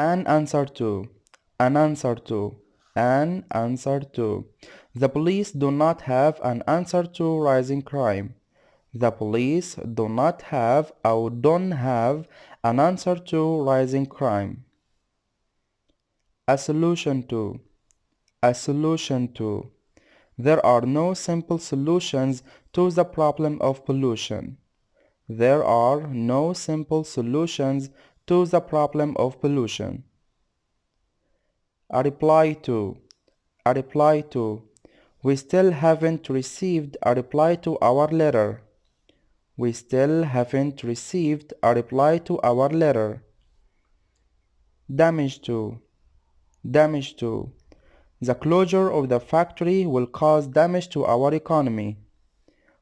an answer to, an answer to, an answer to. The police do not have an answer to rising crime. The police do not have or don't have an answer to rising crime. A solution to, a solution to. There are no simple solutions to the problem of pollution. There are no simple solutions to the problem of pollution. A reply to, a reply to. We still haven't received a reply to our letter. We still haven't received a reply to our letter. Damage to, damage to. The closure of the factory will cause damage to our economy.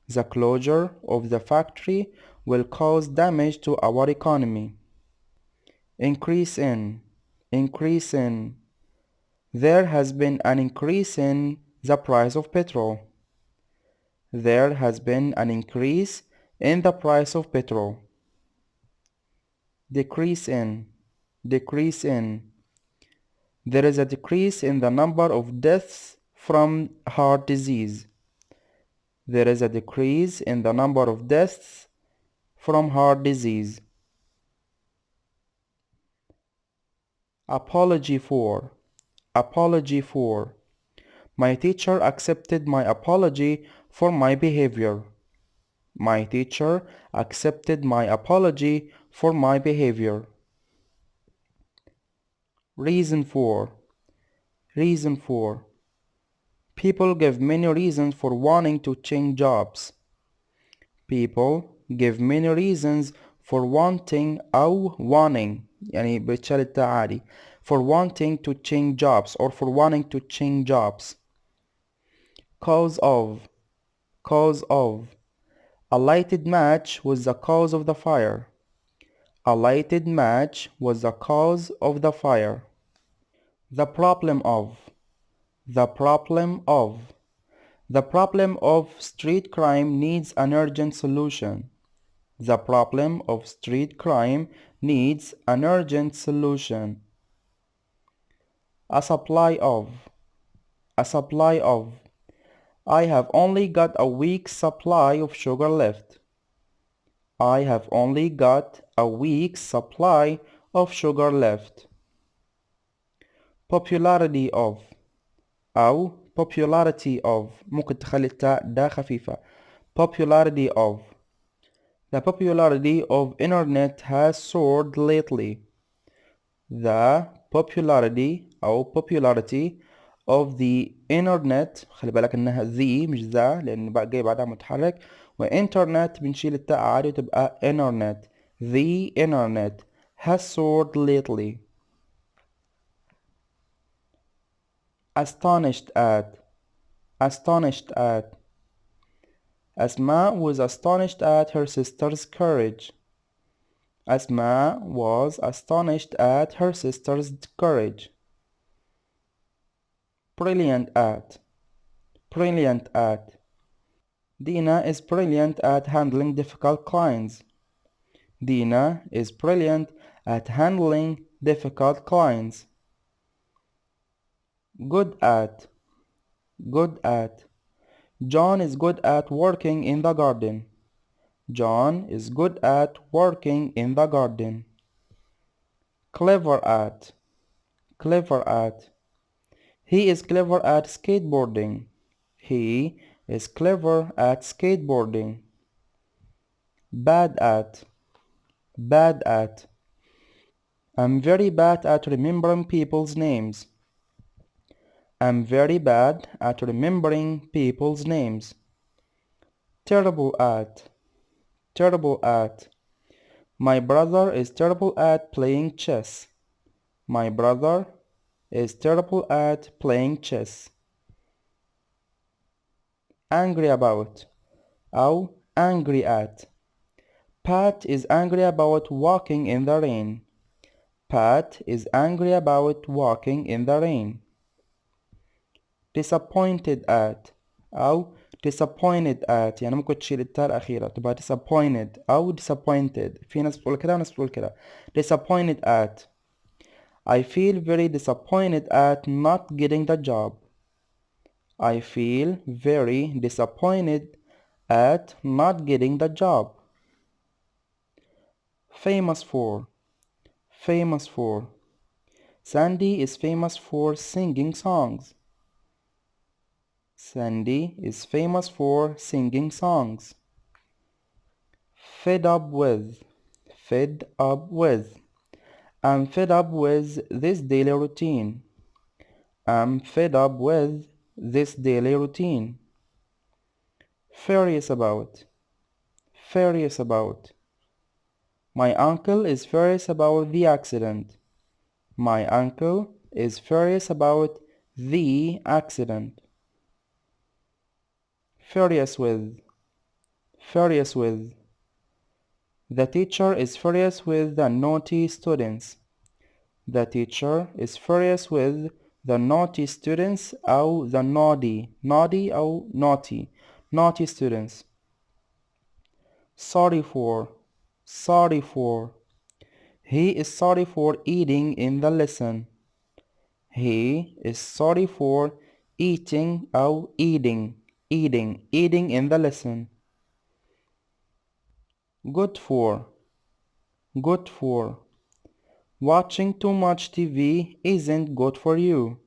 The closure of the factory will cause damage to our economy. Increase in, increase in. There has been an increase in the price of petrol. There has been an increase in the price of petrol. Decrease in, decrease in. There is a decrease in the number of deaths from heart disease. There is a decrease in the number of deaths from heart disease. Apology for, apology for. My teacher accepted my apology for my behavior. My teacher accepted my apology for my behavior. Reason for, reason for. People give many reasons for wanting to change jobs. People give many reasons for wanting أو wanting يعني بتشال التعالي for wanting to change jobs or for wanting to change jobs. Cause of, cause of. A lighted match was the cause of the fire. A lighted match was the cause of the fire. The problem of, the problem of. The problem of street crime needs an urgent solution. The problem of street crime needs an urgent solution. A supply of, a supply of. I have only got a week's supply of sugar left. I have only got a week's supply of sugar left. Popularity of أو popularity of ممكن تخلي التاء دا خفيفة. Popularity of. The popularity of internet has soared lately. The popularity أو popularity of the internet خلي بالك انها the مش ذا لان بقى جاي بعدها متحرك وانترنت بنشيل التاء عادي وتبقى internet. The internet has soared lately. Astonished at, astonished at. Asma was astonished at her sister's courage. Asma was astonished at her sister's courage. Brilliant at, brilliant at. Dina is brilliant at handling difficult clients. Dina is brilliant at handling difficult clients. Good at, good at. John is good at working in the garden. John is good at working in the garden. Clever at, clever at. He is clever at skateboarding. He is clever at skateboarding. Bad at, bad at. I'm very bad at remembering people's names. I'm very bad at remembering people's names. Terrible at, terrible at. My brother is terrible at playing chess. My brother is terrible at playing chess. Angry about أو angry at. Pat is angry about walking in the rain. Pat is angry about walking in the rain. Disappointed at أو disappointed at يعني ممكن تشيل التاء الأخيرة تبقى disappointed أو disappointed. في ناس بتقول كده وناس بتقول كده. Disappointed at. I feel very disappointed at not getting the job. I feel very disappointed at not getting the job. Famous for. Famous for. Sandy is famous for singing songs. Sandy is famous for singing songs. Fed up with. Fed up with. I'm fed up with this daily routine. I'm fed up with this daily routine. Furious about. Furious about. My uncle is furious about the accident. My uncle is furious about the accident. Furious with. Furious with. The teacher is furious with the naughty students. The teacher is furious with the naughty students أو the naughty أو naughty students. Sorry for. Sorry for. He is sorry for eating in the lesson. He is sorry for eating أو eating in the lesson. Good for. Good for. Watching too much TV isn't good for you.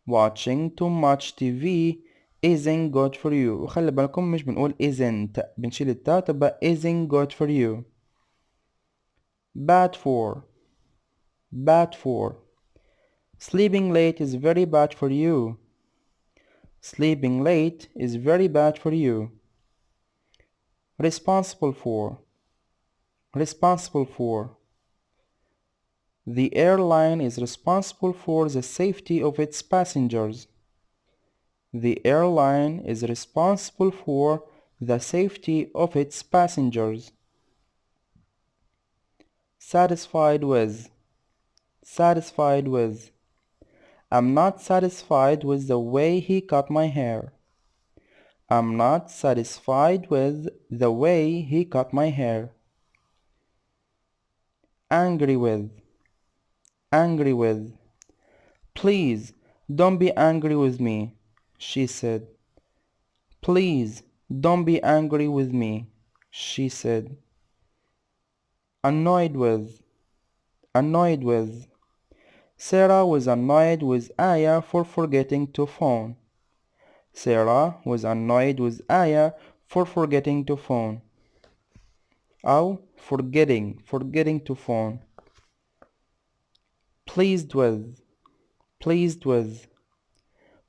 Watching too much TV isn't good for you. وخلي بالكم مش بنقول isn't، بنشيل التا تبقى isn't good for you. Bad for. Bad for. Sleeping late is very bad for you. Sleeping late is very bad for you. Responsible for. Responsible for. The airline is responsible for the safety of its passengers. The airline is responsible for the safety of its passengers. Satisfied with. Satisfied with. I'm not satisfied with the way he cut my hair. I'm not satisfied with the way he cut my hair. Angry with. Angry with. Please, don't be angry with me, she said. Please, don't be angry with me, she said. Annoyed with. Annoyed with. Sarah was annoyed with Aya for forgetting to phone. Sarah was annoyed with Aya for forgetting to phone. أو forgetting to phone. Pleased with. Pleased with.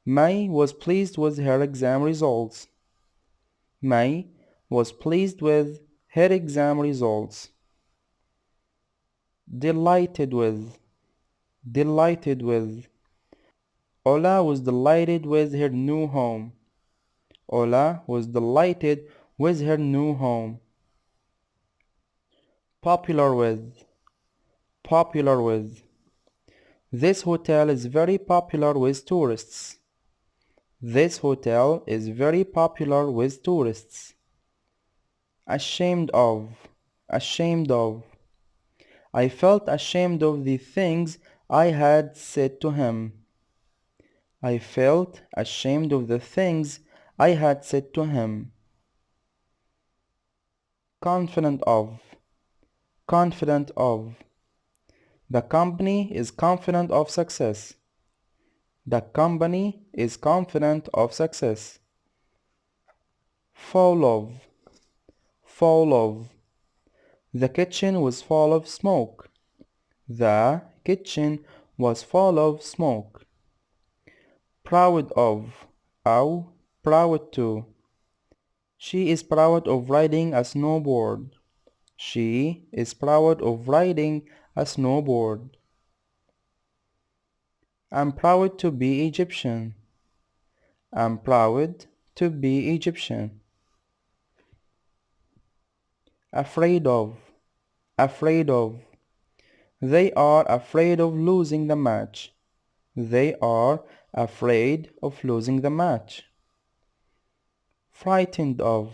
May was pleased with her exam results. May was pleased with her exam results. Delighted with. Delighted with. Ola was delighted with her new home. Ola was delighted with her new home. Popular with. Popular with. This hotel is very popular with tourists. This hotel is very popular with tourists. Ashamed of. Ashamed of. I felt ashamed of the things I had said to him. I felt ashamed of the things I had said to him. Confident of. Confident of. The company is confident of success. The company is confident of success. Full of. Full of. The kitchen was full of smoke. The kitchen was full of smoke. Proud of. أو proud to. She is proud of riding a snowboard. She is proud of riding a snowboard. I'm proud to be Egyptian. I'm proud to be Egyptian. Afraid of. Afraid of. They are afraid of losing the match. They are afraid of losing the match. Frightened of.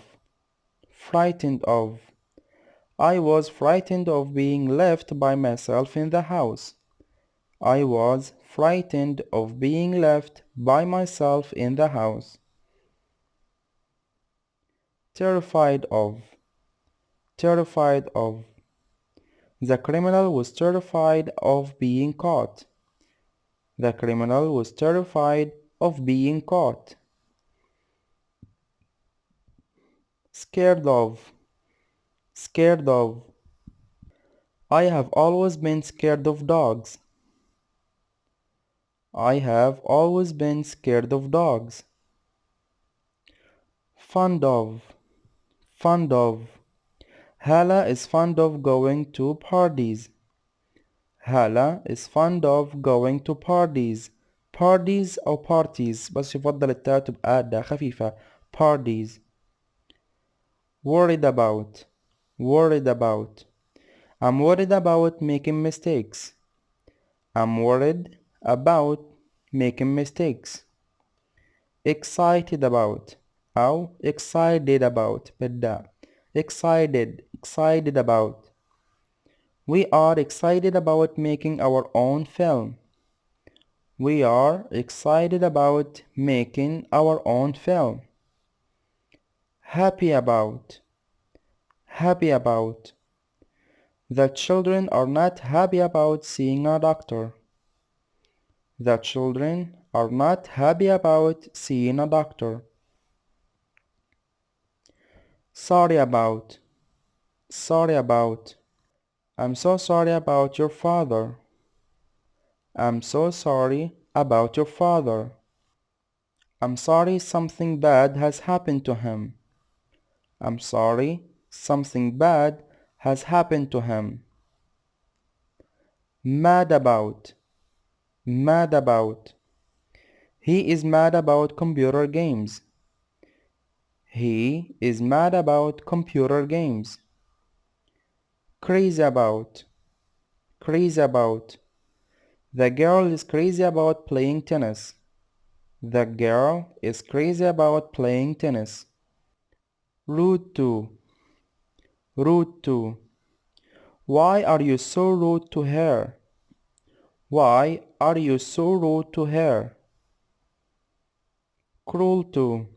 Frightened of. I was frightened of being left by myself in the house. I was frightened of being left by myself in the house. Terrified of. Terrified of. The criminal was terrified of being caught. The criminal was terrified of being caught. Scared of. Scared of. I have always been scared of dogs. I have always been scared of dogs. Fond of. Fond of. Hala is fond of going to parties. Hala is fond of going to parties. Parties أو parties بس يفضل التاء تبقى دا خفيفة. Parties. Worried about. Worried about. I'm worried about making mistakes. I'm worried about making mistakes. Excited about أو excited about بالداء. Excited about. We are excited about making our own film. We are excited about making our own film. Happy about. Happy about. The children are not happy about seeing a doctor. The children are not happy about seeing a doctor. Sorry about. Sorry about. I'm so sorry about your father. I'm so sorry about your father. I'm sorry something bad has happened to him. I'm sorry something bad has happened to him. Mad about. Mad about. He is mad about computer games. He is mad about computer games. Crazy about. Crazy about. The girl is crazy about playing tennis. The girl is crazy about playing tennis. Rude to. Rude to. Why are you so rude to her? Why are you so rude to her? Cruel to.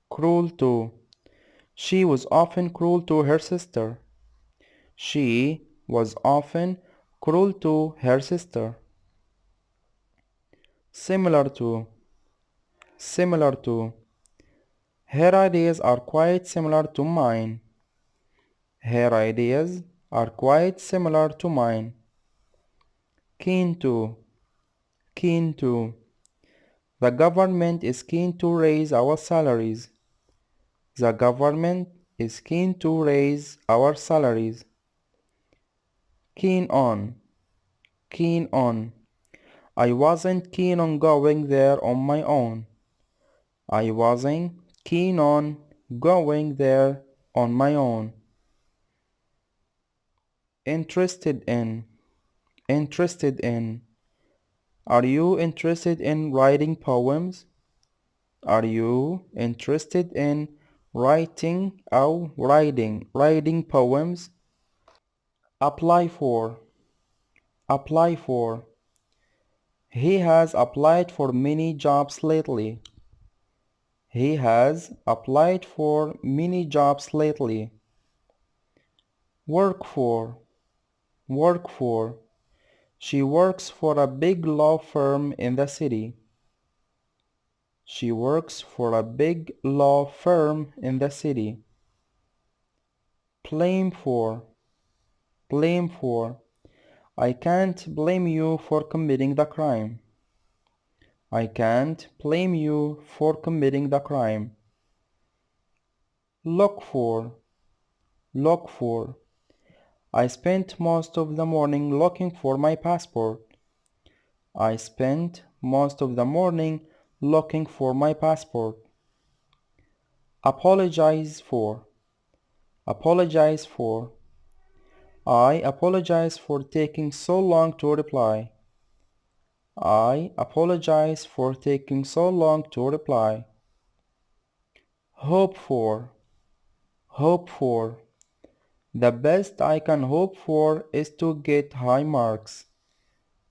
Cruel to. She was often cruel to her sister. She was often cruel to her sister. Similar to. Similar to. Her ideas are quite similar to mine. Her ideas are quite similar to mine. Keen to. Keen to. The government is keen to raise our salaries. The government is keen to raise our salaries. Keen on. Keen on. I wasn't keen on going there on my own. I wasn't keen on going there on my own. Interested in. Interested in. Are you interested in writing poems? Are you interested in writing أو writing poems? Apply for. Apply for. He has applied for many jobs lately. He has applied for many jobs lately. Work for. Work for. She works for a big law firm in the city. She works for a big law firm in the city. Blame for. Blame for. I can't blame you for committing the crime. I can't blame you for committing the crime. Look for. Look for. I spent most of the morning looking for my passport. I spent most of the morning looking for my passport. Apologize for. Apologize for. I apologize for taking so long to reply. I apologize for taking so long to reply. Hope for. Hope for. The best I can hope for is to get high marks.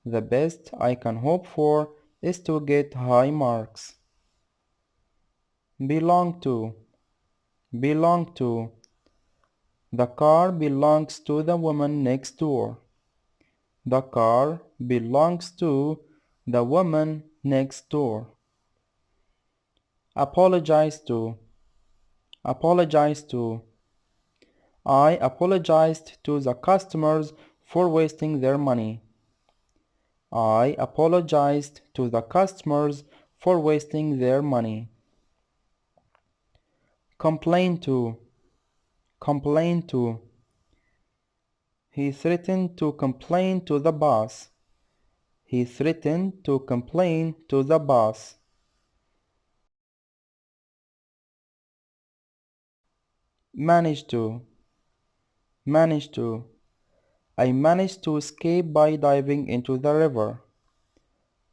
The best I can hope for is to get high marks. Belong to. Belong to. The car belongs to the woman next door. The car belongs to the woman next door. Apologize to. Apologize to. I apologized to the customers for wasting their money. I apologized to the customers for wasting their money. Complain to. Complain to. He threatened to complain to the boss. He threatened to complain to the boss. Manage to. Manage to. I managed to escape by diving into the river.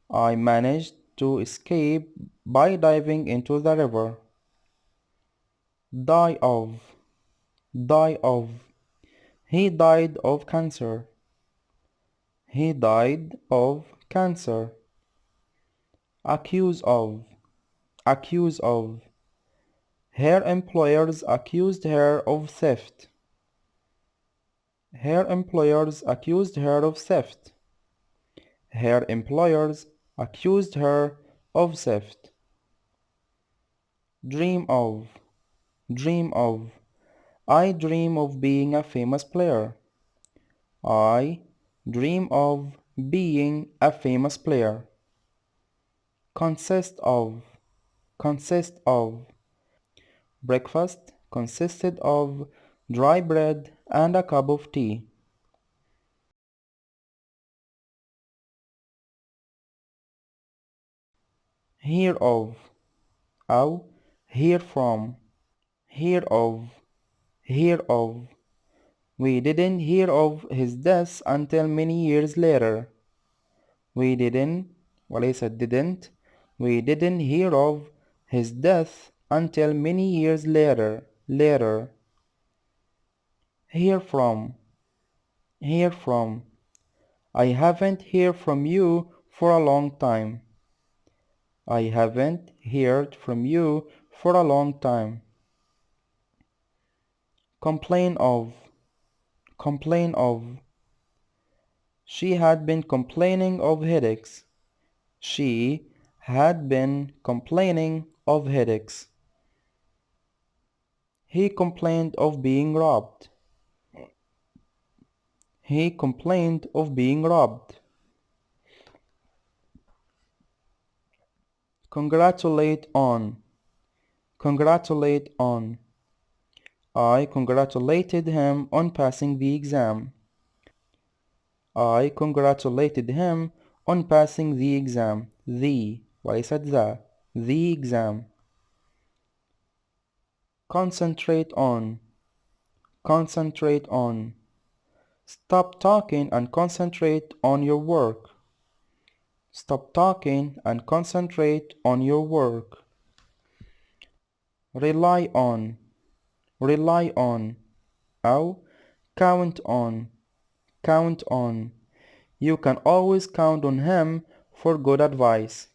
I managed to escape by diving into the river. Die of. Die of. He died of cancer. He died of cancer. Accuse of. Accuse of. Her employers accused her of theft. Her employers accused her of theft. Her employers accused her of theft. Dream of. Dream of. I dream of being a famous player. I dream of being a famous player. Consist of. Consist of. Breakfast consisted of dry bread and a cup of tea. Hear of. أو hear from. Hear of. Hear of. We didn't hear of his death until many years later. We didn't وليس didn't. We didn't hear of his death until many years later. Later. Hear from. Hear from. I haven't heard from you for a long time. I haven't heard from you for a long time. Complain of. Complain of. She had been complaining of headaches. She had been complaining of headaches. He complained of being robbed. He complained of being robbed. Congratulate on. Congratulate on. I congratulated him on passing the exam. I congratulated him on passing the exam. وليست the exam. Concentrate on. Concentrate on. Stop talking and concentrate on your work. Stop talking and concentrate on your work. Rely on. Rely on. أو count on. Count on. You can always count on him for good advice.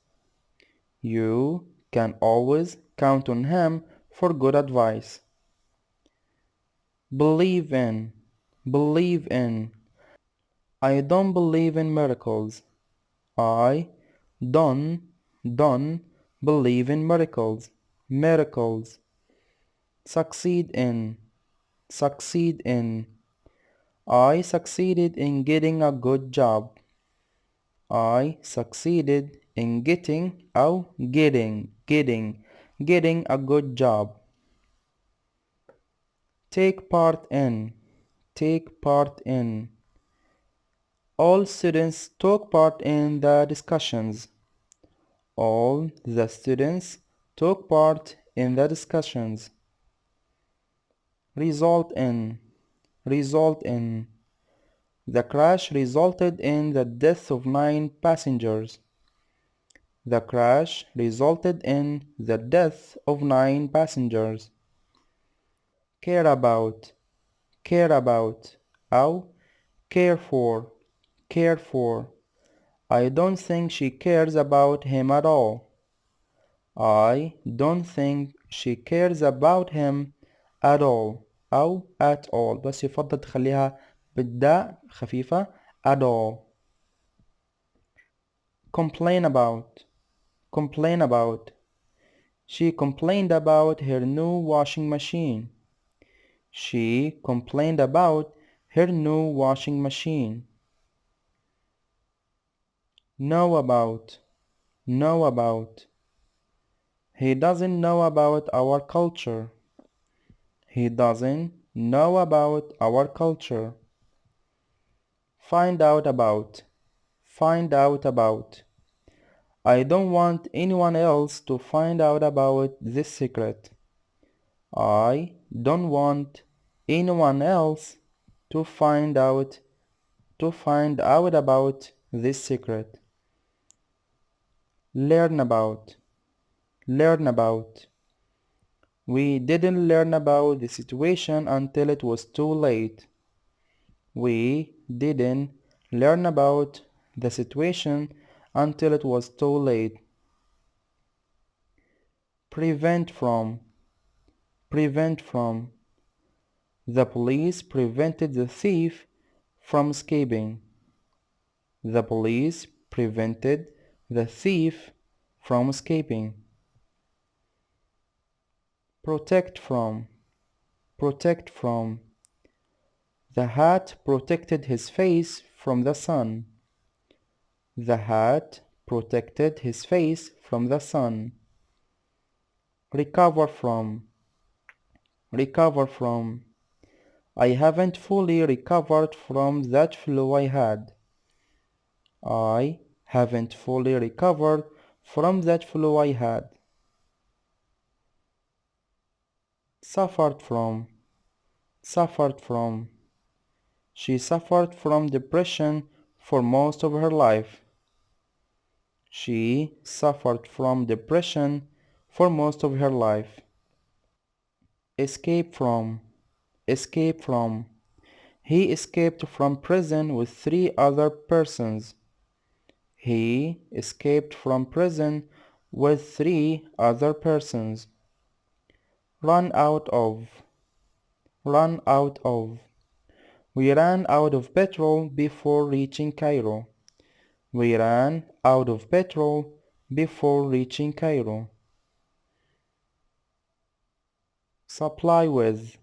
You can always count on him for good advice. Believe in. Believe in. I don't believe in miracles. I don't believe in miracles. Miracles. Succeed in. Succeed in. I succeeded in getting a good job. I succeeded in getting a good job. Take part in. Take part in. All students took part in the discussions. All the students took part in the discussions. Result in. Result in. The crash resulted in the death of 9 passengers. The crash resulted in the death of 9 passengers. Care about. Care about. أو care for. Care for. I don't think she cares about him at all. I don't think she cares about him at all أو at all، بس يفضل تخليها بالداء خفيفة at all. complain about complain about She complained about her new washing machine. She complained about her new washing machine. Know about know about He doesn't know about our culture. He doesn't know about our culture. Find out about find out about I don't want anyone else to find out about this secret. I don't want anyone else to find out about this secret. Learn about learn about We didn't learn about the situation until it was too late. We didn't learn about the situation until it was too late. Prevent from prevent from The police prevented the thief from escaping. The police prevented the thief from escaping. Protect from protect from The hat protected his face from the sun. The hat protected his face from the sun. Recover from recover from I haven't fully recovered from that flu I had. I haven't fully recovered from that flu I had. Suffered from suffered from She suffered from depression for most of her life. She suffered from depression for most of her life. Escape from escape from He escaped from prison with 3 other persons. He escaped from prison with 3 other persons. Run out of run out of We ran out of petrol before reaching Cairo. We ran out of petrol before reaching Cairo. Supply with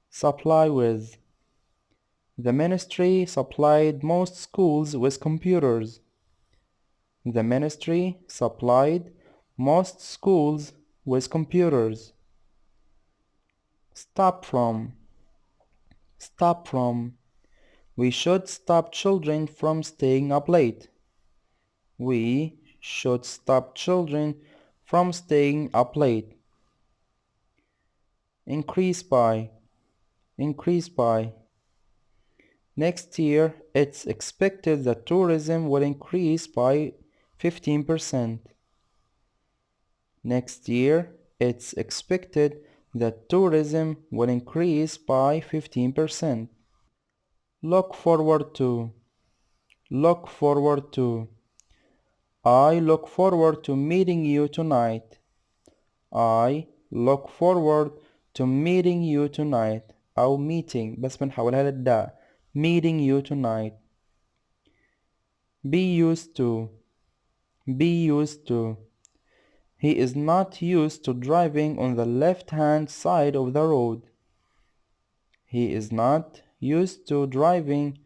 supply with The ministry supplied most schools with computers. The ministry supplied most schools with computers. Stop from stop from We should stop children from staying up late. We should stop children from staying up late. Increase by increase by Next year, it's expected that tourism will increase by 15%. Next year, it's expected that tourism will increase by 15%. Look forward to look forward to I look forward to meeting you tonight. I look forward to meeting you tonight. أو meeting بس بنحولها للداء. Meeting you tonight. Be used to Be used to He is not used to driving on the left-hand side of the road. He is not used to driving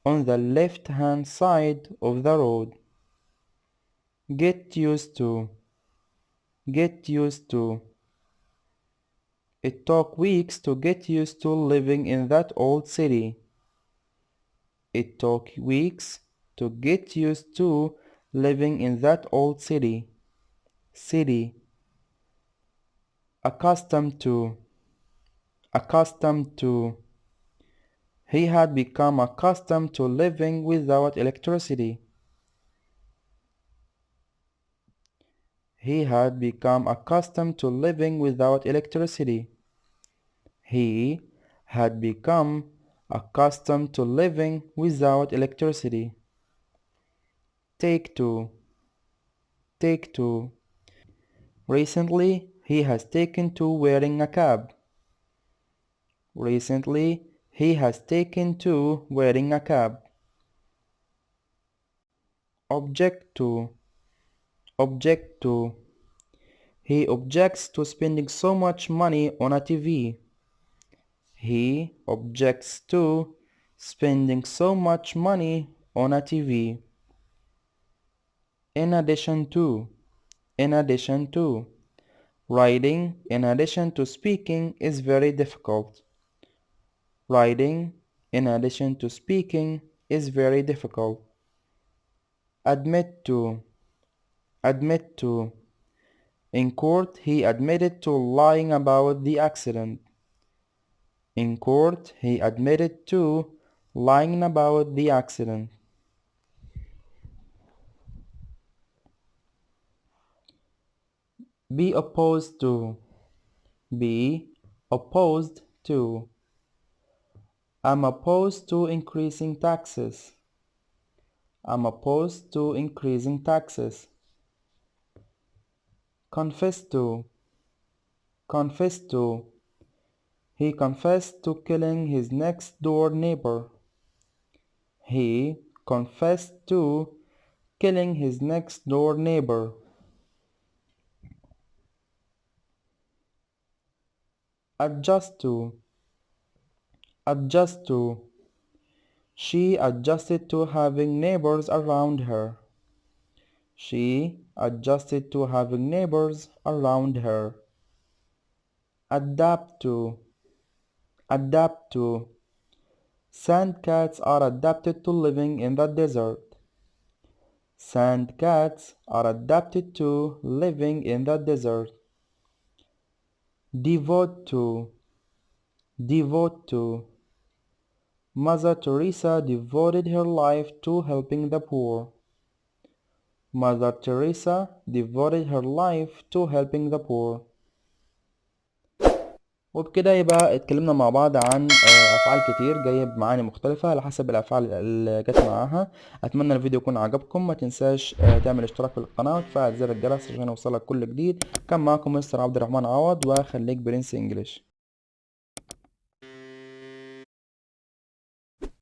on the left-hand side of the road. Get used to Get used to It took weeks to get used to living in that old city. It took weeks to get used to living in that old city. City. Accustomed to Accustomed to He had become accustomed to living without electricity. He had become accustomed to living without electricity. He had become accustomed to living without electricity. take to, take to. Recently, he has taken to wearing a cap. Recently, he has taken to wearing a cap. Object to, object to. He objects to spending so much money on a TV. He objects to spending so much money on a TV. In addition to, in addition to. Writing in addition to speaking is very difficult. Writing in addition to speaking is very difficult. Admit to, admit to. In court, he admitted to lying about the accident. In court, he admitted to lying about the accident. Be opposed to, be opposed to. I'm opposed to increasing taxes. I'm opposed to increasing taxes. Confess to, confess to. He confessed to killing his next door neighbor. He confessed to killing his next door neighbor. Adjust to, adjust to. She adjusted to having neighbors around her. She adjusted to having neighbors around her. Adapt to, adapt to. Sand cats are adapted to living in the desert. Sand cats are adapted to living in the desert. Devote to, devote to. Mother Teresa devoted her life to helping the poor. Mother Teresa devoted her life to helping the poor. وبكده يبقى اتكلمنا مع بعض عن افعال كتير جايه بمعاني مختلفه على حسب الافعال اللي جت معاها. اتمنى الفيديو يكون عجبكم. ما تنساش تعمل اشتراك في القناه وتفعل زر الجرس عشان يوصلك كل جديد. كان معاكم مستر عبد الرحمن عوض، وخليك برنس انجليش.